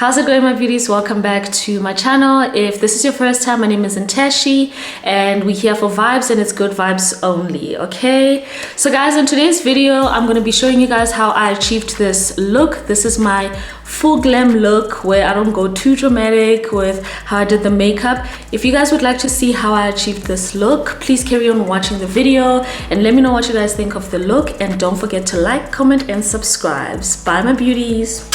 How's it going, my beauties? Welcome back to my channel. If this is your first time, my name is Nthashy and we're here for vibes, and it's good vibes only. Okay, so guys, in today's video I'm going to be showing you guys how I achieved this look. This is my full glam look where I don't go too dramatic with how I did the makeup. If you guys would like to see how I achieved this look, please carry on watching the video and let me know what you guys think of the look, and don't forget to like, comment and subscribe. Bye, my beauties.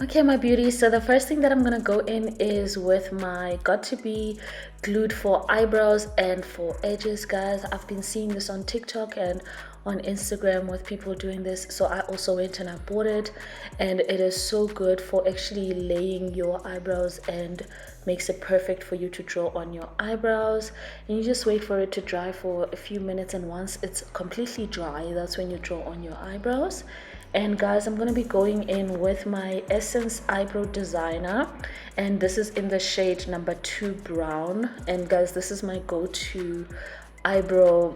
Okay, my beauties, so the first thing that I'm gonna go in is with my got to be glued for eyebrows and for edges. Guys, I've been seeing this on TikTok and on Instagram with people doing this, so I also went and I bought it, and it is so good for actually laying your eyebrows and makes it perfect for you to draw on your eyebrows. And you just wait for it to dry for a few minutes, and once it's completely dry, that's when you draw on your eyebrows. And guys, I'm going to be going in with my Essence Eyebrow Designer, and this is in the shade number 2 brown. And guys, this is my go-to eyebrow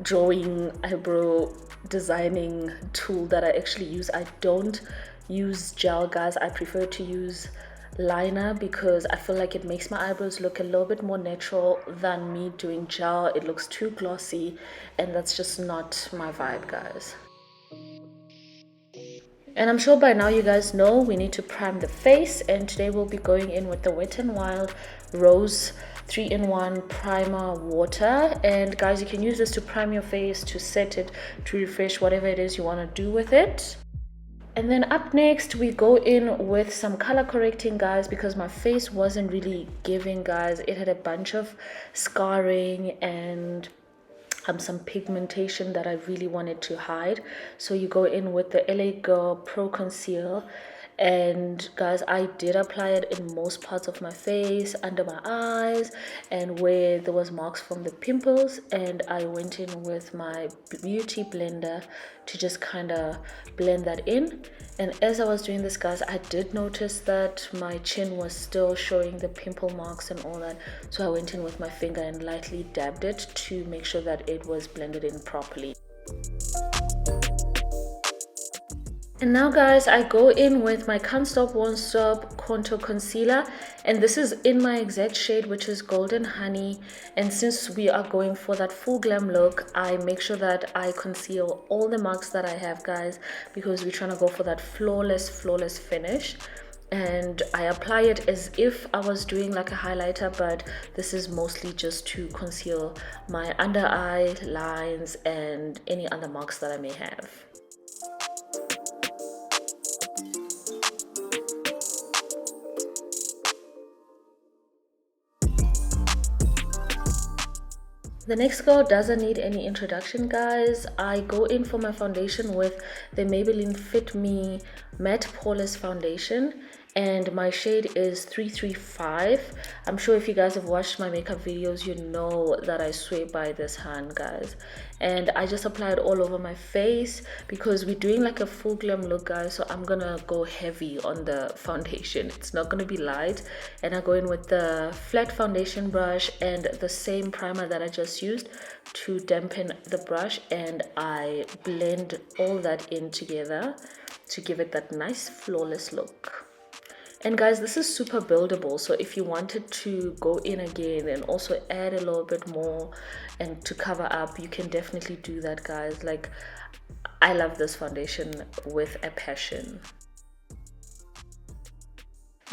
drawing, eyebrow designing tool that I actually use. I don't use gel, guys. I prefer to use liner because I feel like it makes my eyebrows look a little bit more natural than me doing gel. It looks too glossy and that's just not my vibe, guys. And I'm sure by now you guys know we need to prime the face, and today we'll be going in with the Wet n Wild Rose 3-in-1 primer water. And guys, you can use this to prime your face, to set it, to refresh, whatever it is you want to do with it. And then up next we go in with some color correcting, guys, because my face wasn't really giving, guys. It had a bunch of scarring and some pigmentation that I really wanted to hide. So you go in with the LA Girl Pro Conceal, and guys, I did apply it in most parts of my face, under my eyes and where there was marks from the pimples, and I went in with my beauty blender to just kind of blend that in. And as I was doing this, guys, I did notice that my chin was still showing the pimple marks and all that, so I went in with my finger and lightly dabbed it to make sure that it was blended in properly. And now, guys, I go in with my Can't Stop Won't Stop Contour Concealer, and this is in my exact shade, which is Golden Honey. And since we are going for that full glam look, I make sure that I conceal all the marks that I have, guys, because we're trying to go for that flawless finish. And I apply it as if I was doing like a highlighter, but this is mostly just to conceal my under eye lines and any other marks that I may have. The next girl doesn't need any introduction, guys. I go in for my foundation with the Maybelline Fit Me Matte Poreless Foundation, and my shade is 335. I'm sure if you guys have watched my makeup videos, you know that I swear by this hand, guys. And I just apply it all over my face because we're doing like a full glam look, guys, so I'm gonna go heavy on the foundation. It's not gonna be light. And I go in with the flat foundation brush and the same primer that I just used to dampen the brush, and I blend all that in together to give it that nice flawless look. And guys, this is super buildable, so if you wanted to go in again and also add a little bit more and to cover up, you can definitely do that, guys. Like, I love this foundation with a passion.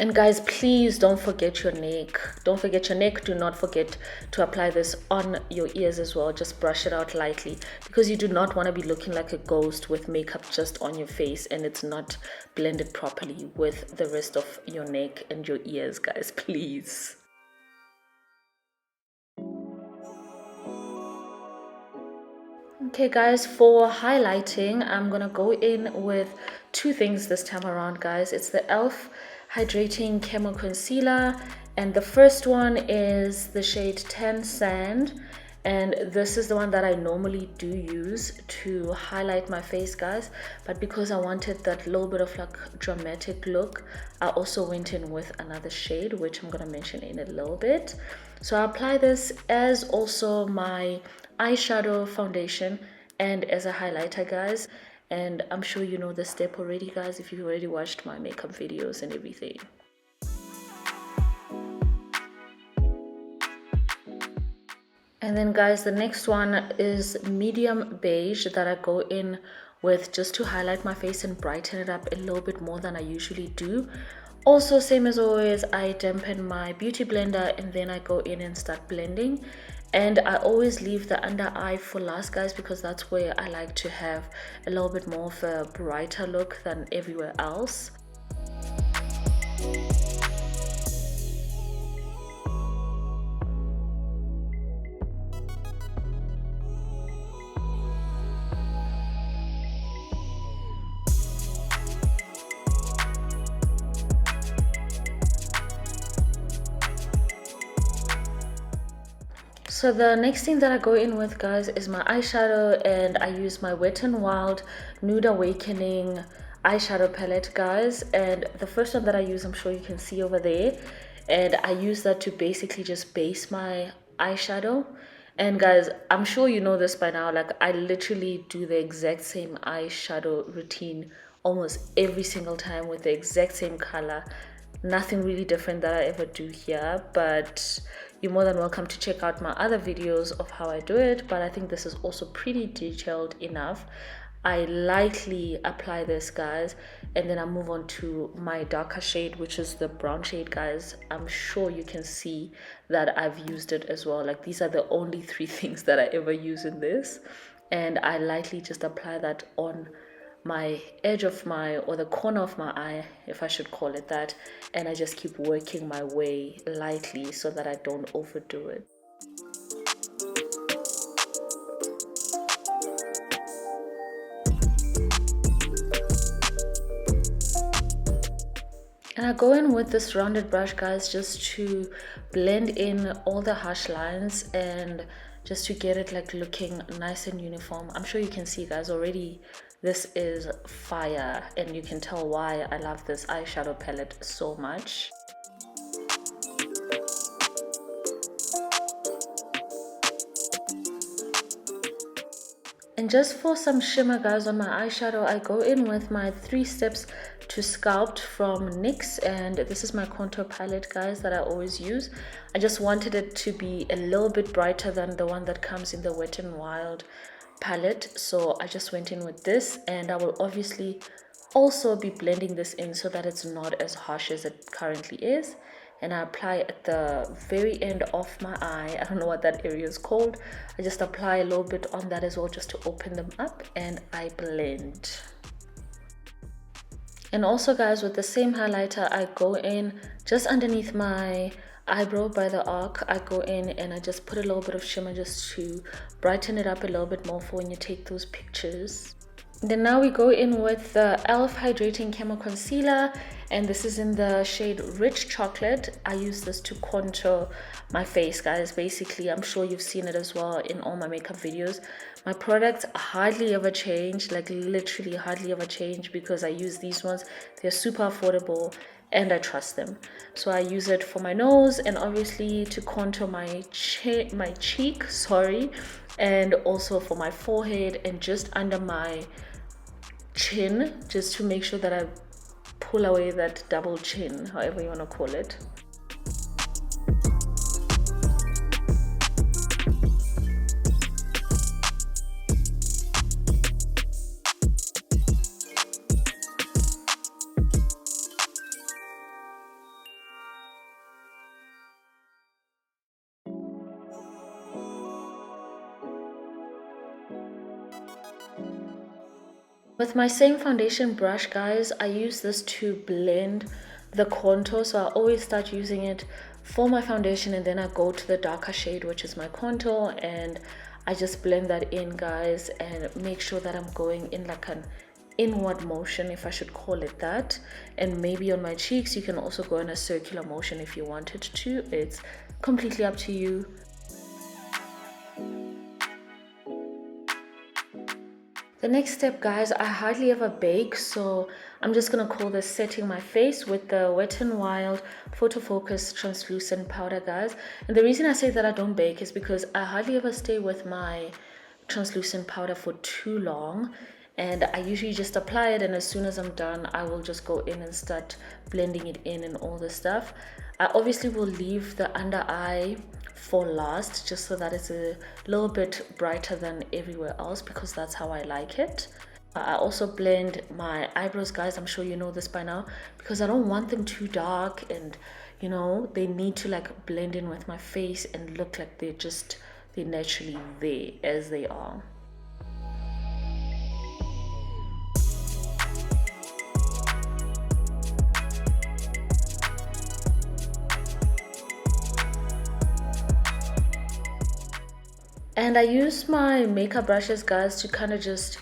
And guys, please don't forget your neck. Don't forget your neck. Do not forget to apply this on your ears as well. Just brush it out lightly, because you do not want to be looking like a ghost with makeup just on your face and it's not blended properly with the rest of your neck and your ears, guys, please. Okay, guys, for highlighting, I'm gonna go in with two things this time around, guys. It's the E.l.F. Hydrating Camo Concealer, and the first one is the shade Tan Sand, and this is the one that I normally do use to highlight my face, guys, but because I wanted that little bit of like dramatic look, I also went in with another shade, which I'm gonna mention in a little bit. So I apply this as also my eyeshadow foundation, and as a highlighter, guys. And I'm sure you know this step already, guys, if you've already watched my makeup videos and everything. And then guys, the next one is medium beige that I go in with just to highlight my face and brighten it up a little bit more than I usually do. Also, same as always, I dampen my beauty blender and then I go in and start blending. And I always leave the under eye for last, guys, because that's where I like to have a little bit more of a brighter look than everywhere else. So the next thing that I go in with, guys, is my eyeshadow, and I use my Wet n Wild Nude Awakening eyeshadow palette, guys. And the first one that I use, I'm sure you can see over there, and I use that to basically just base my eyeshadow. And guys, I'm sure you know this by now, like I literally do the exact same eyeshadow routine almost every single time with the exact same color. Nothing really different that I ever do here, but you're more than welcome to check out my other videos of how I do it. But I think this is also pretty detailed enough. I lightly apply this, guys, and then I move on to my darker shade, which is the brown shade, guys. I'm sure you can see that I've used it as well. Like, these are the only three things that I ever use in this, and I lightly just apply that on my edge of my, or the corner of my eye, if I should call it that, and I just keep working my way lightly so that I don't overdo it. And I go in with this rounded brush, guys, just to blend in all the harsh lines and just to get it like looking nice and uniform. I'm sure you can see, guys, already this is fire, and you can tell why I love this eyeshadow palette so much. And just for some shimmer, guys, on my eyeshadow, I go in with my 3 Steps to Sculpt from NYX, and this is my contour palette, guys, that I always use. I just wanted it to be a little bit brighter than the one that comes in the Wet n Wild palette, so I just went in with this, and I will obviously also be blending this in so that it's not as harsh as it currently is. And I apply at the very end of my eye. I don't know what that area is called. I just apply a little bit on that as well, just to open them up, and I blend. And also, guys, with the same highlighter, I go in just underneath my eyebrow by the arc. I go in and I just put a little bit of shimmer just to brighten it up a little bit more for when you take those pictures. Then now we go in with the E.l.F. Hydrating Camo Concealer, and this is in the shade Rich Chocolate. I use this to contour my face, guys. Basically, I'm sure you've seen it as well in all my makeup videos. My products hardly ever change, like literally hardly ever change, because I use these ones. They're super affordable and I trust them. So I use it for my nose and obviously to contour my cheek, sorry, and also for my forehead and just under my chin, just to make sure that I pull away that double chin, however you want to call it. With my same foundation brush, guys, I use this to blend the contour. So I always start using it for my foundation and then I go to the darker shade, which is my contour, and I just blend that in, guys, and make sure that I'm going in like an inward motion, if I should call it that. And maybe on my cheeks, you can also go in a circular motion if you wanted to. It's completely up to you. The next step, guys, I hardly ever bake, so I'm just gonna call this setting my face with the Wet n Wild Photo Focus Translucent Powder, guys. And the reason I say that I don't bake is because I hardly ever stay with my translucent powder for too long, and I usually just apply it, and as soon as I'm done I will just go in and start blending it in and all the stuff. I obviously will leave the under eye for last, just so that it's a little bit brighter than everywhere else, because that's how I like it. I also blend my eyebrows, guys. I'm sure you know this by now, because I don't want them too dark, and you know, they need to like blend in with my face and look like they're naturally there as they are. And I use my makeup brushes, guys, to kind of just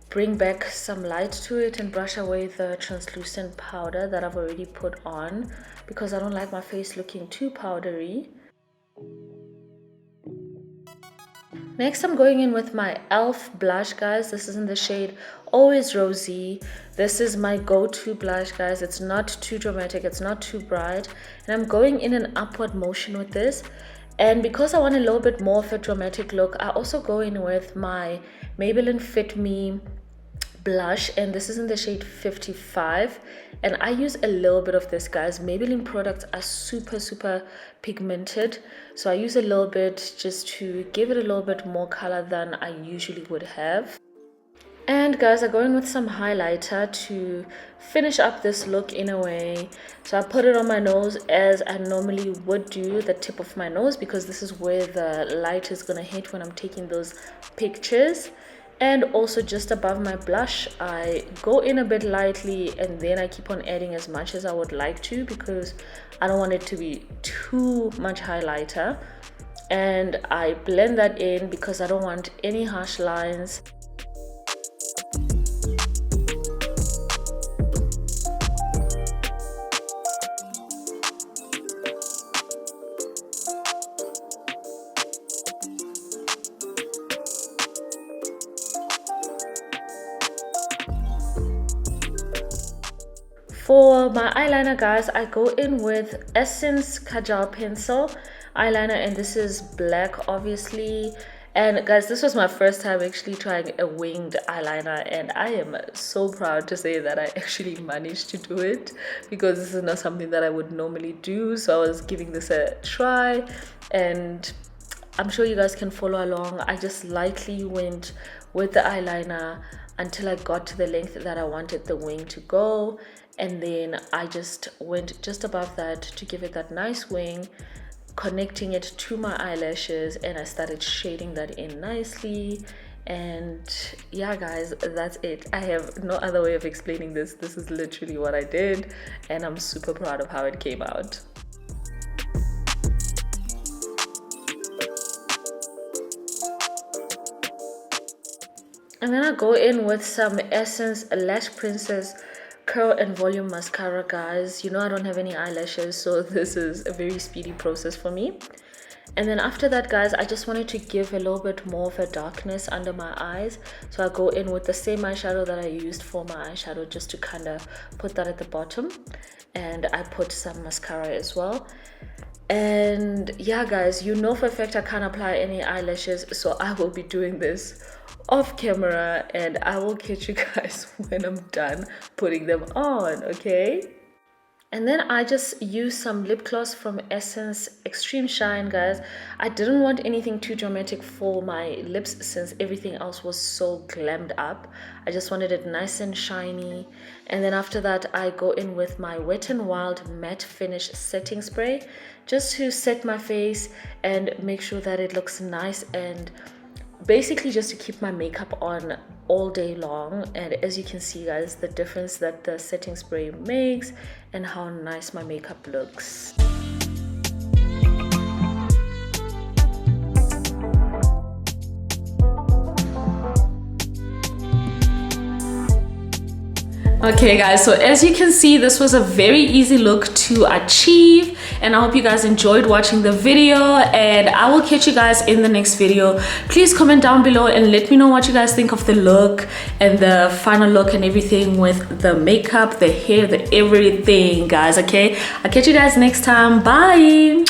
bring back some light to it and brush away the translucent powder that I've already put on, because I don't like my face looking too powdery. Next, I'm going in with my E.l.F blush, guys. This is in the shade Always Rosy. This is my go-to blush, guys. It's not too dramatic, it's not too bright, and I'm going in an upward motion with this. And because I want a little bit more of a dramatic look, I also go in with my Maybelline Fit Me blush, and this is in the shade 55, and I use a little bit of this, guys. Maybelline products are super pigmented, so I use a little bit just to give it a little bit more color than I usually would have. And guys, I go in with some highlighter to finish up this look in a way. So I put it on my nose as I normally would do, the tip of my nose, because this is where the light is gonna hit when I'm taking those pictures. And also just above my blush, I go in a bit lightly, and then I keep on adding as much as I would like to, because I don't want it to be too much highlighter. And I blend that in because I don't want any harsh lines. For my eyeliner, guys, I go in with Essence Kajal Pencil eyeliner, and this is black, obviously. And guys, this was my first time actually trying a winged eyeliner, and I am so proud to say that I actually managed to do it, because this is not something that I would normally do. So I was giving this a try, and I'm sure you guys can follow along. I just lightly went with the eyeliner until I got to the length that I wanted the wing to go, and then I just went just above that to give it that nice wing, connecting it to my eyelashes, and I started shading that in nicely. And yeah, guys, that's it. I have no other way of explaining this. This is literally what I did, and I'm super proud of how it came out. And then I go in with some Essence Lash Princess Curl and Volume Mascara, guys. You know I don't have any eyelashes, so this is a very speedy process for me. And then after that, guys, I just wanted to give a little bit more of a darkness under my eyes. So I go in with the same eyeshadow that I used for my eyeshadow, just to kind of put that at the bottom. And I put some mascara as well. And yeah, guys, you know for a fact I can't apply any eyelashes, so I will be doing this off camera, and I will catch you guys when I'm done putting them on, okay? And then I just use some lip gloss from Essence Extreme Shine, guys. I didn't want anything too dramatic for my lips, since everything else was so glammed up. I just wanted it nice and shiny. And then after that, I go in with my Wet n Wild Matte Finish Setting Spray, just to set my face and make sure that it looks nice, and basically just to keep my makeup on all day long. And as you can see, guys, the difference that the setting spray makes and how nice my makeup looks. Okay guys, so as you can see, this was a very easy look to achieve, and I hope you guys enjoyed watching the video, and I will catch you guys in the next video. Please comment down below and let me know what you guys think of the look and the final look and everything, with the makeup, the hair, the everything, guys. Okay, I'll catch you guys next time. Bye.